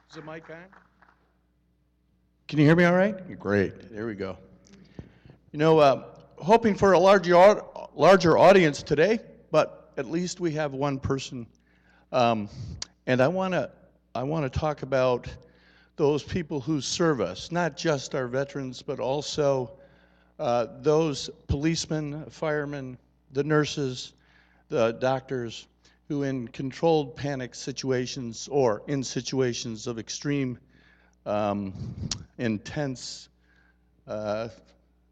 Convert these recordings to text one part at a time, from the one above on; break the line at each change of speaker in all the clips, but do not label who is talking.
Is the mic on? Can you hear me all right? Great. There we go. You know, hoping for a larger audience today, but at least we have one person. Um, and I want to talk about those people who serve us, not just our veterans, but also those policemen, firemen, the nurses, the doctors who in controlled panic situations or in situations of extreme um, intense uh,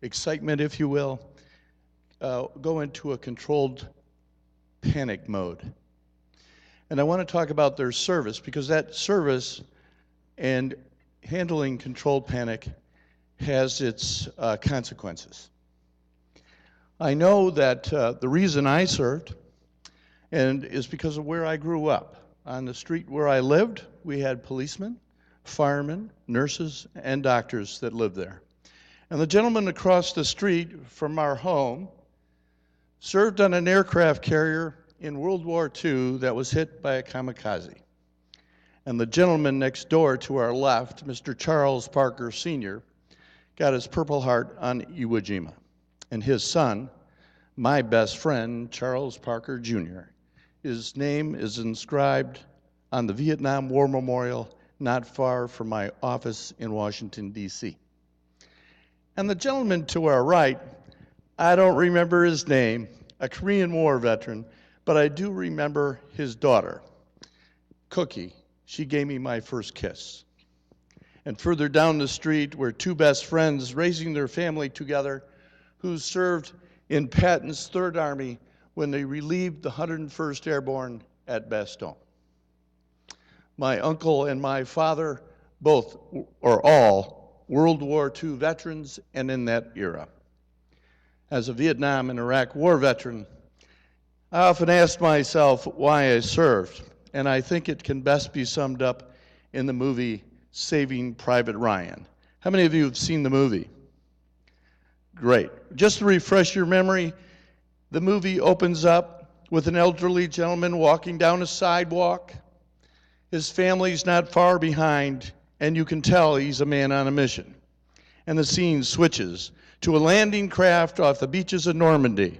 excitement, if you will, go into a controlled panic mode. And I want to talk about their service because that service and handling controlled panic has its consequences. I know that the reason I served and is because of where I grew up. On the street where I lived, we had policemen, firemen, nurses, and doctors that lived there. And the gentleman across the street from our home served on an aircraft carrier in World War II that was hit by a kamikaze. And the gentleman next door to our left, Mr. Charles Parker Sr., got his Purple Heart on Iwo Jima. And his son, my best friend, Charles Parker Jr., his name is inscribed on the Vietnam War Memorial not far from my office in Washington, D.C. And the gentleman to our right, I don't remember his name, a Korean War veteran, but I do remember his daughter, Cookie. She gave me my first kiss. And further down the street were two best friends raising their family together who served in Patton's Third Army when they relieved the 101st Airborne at Bastogne. My uncle and my father, both or all, World War II veterans and in that era. As a Vietnam and Iraq War veteran, I often asked myself why I served, and I think it can best be summed up in the movie Saving Private Ryan. How many of you have seen the movie? Great. Just to refresh your memory, the movie opens up with an elderly gentleman walking down a sidewalk. His family's not far behind, and you can tell he's a man on a mission. And the scene switches to a landing craft off the beaches of Normandy.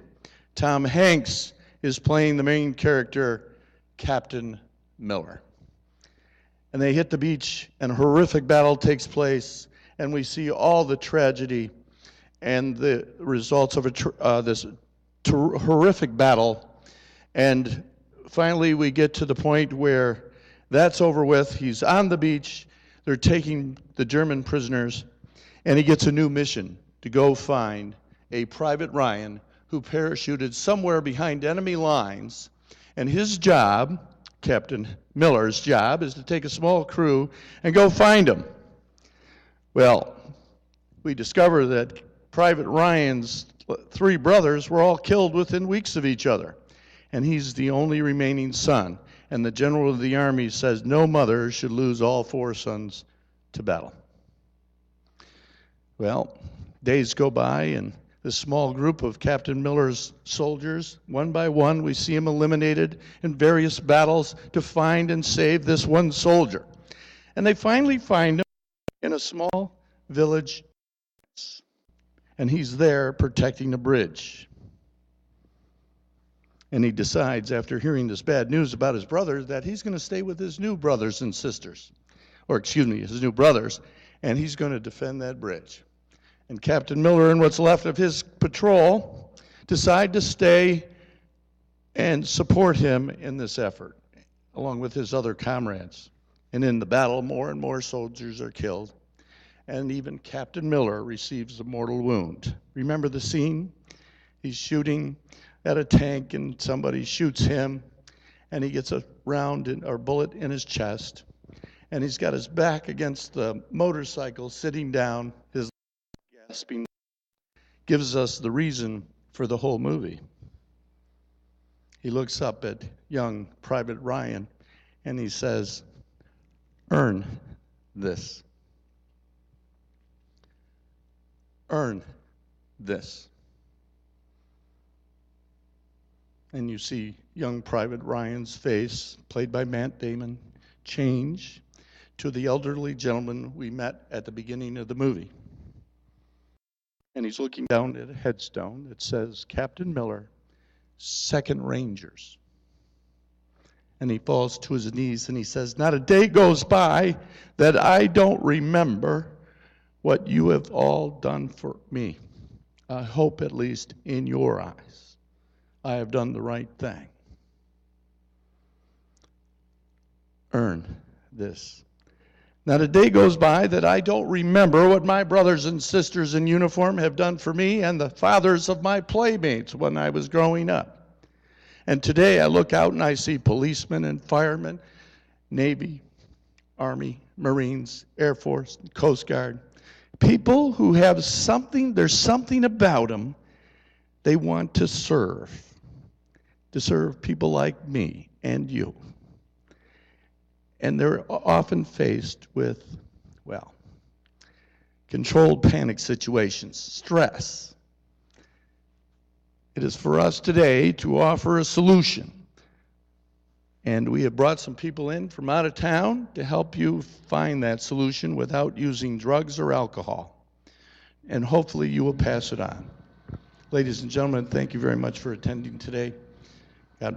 Tom Hanks is playing the main character, Captain Miller. And they hit the beach, and a horrific battle takes place, and we see all the tragedy and the results of this horrific battle. And finally, we get to the point where that's over with. He's on the beach. They're taking the German prisoners, and he gets a new mission to go find a Private Ryan who parachuted somewhere behind enemy lines. And his job, Captain Miller's job, is to take a small crew and go find him. Well, we discover that Private Ryan's three brothers were all killed within weeks of each other, and he's the only remaining son. And the general of the army says no mother should lose all four sons to battle. Well, days go by, and this small group of Captain Miller's soldiers, one by one, we see them eliminated in various battles to find and save this one soldier. And they finally find him in a small village, and he's there protecting a bridge. And he decides, after hearing this bad news about his brothers, that he's going to stay with his new brothers and sisters, or excuse me, his new brothers, and he's going to defend that bridge. And Captain Miller and what's left of his patrol decide to stay and support him in this effort, along with his other comrades. And in the battle, more and more soldiers are killed, and even Captain Miller receives a mortal wound. Remember the scene? He's shooting at a tank, and somebody shoots him, and he gets a round or bullet in his chest, and he's got his back against the motorcycle, sitting down, his gasping, gives us the reason for the whole movie. He looks up at young Private Ryan, and he says, "Earn this. Earn this." And you see young Private Ryan's face, played by Matt Damon, change to the elderly gentleman we met at the beginning of the movie. And he's looking down at a headstone that says, Captain Miller, 2nd Rangers. And he falls to his knees and he says, not a day goes by that I don't remember what you have all done for me. I hope, at least in your eyes, I have done the right thing. Earn this. Not a day goes by that I don't remember what my brothers and sisters in uniform have done for me and the fathers of my playmates when I was growing up. And today I look out and I see policemen and firemen, Navy, Army, Marines, Air Force, Coast Guard, people who have something, there's something about them they want to serve people like me and you. And they're often faced with, well, controlled panic situations, stress. It is for us today to offer a solution. And we have brought some people in from out of town to help you find that solution without using drugs or alcohol. And hopefully you will pass it on. Ladies and gentlemen, thank you very much for attending today.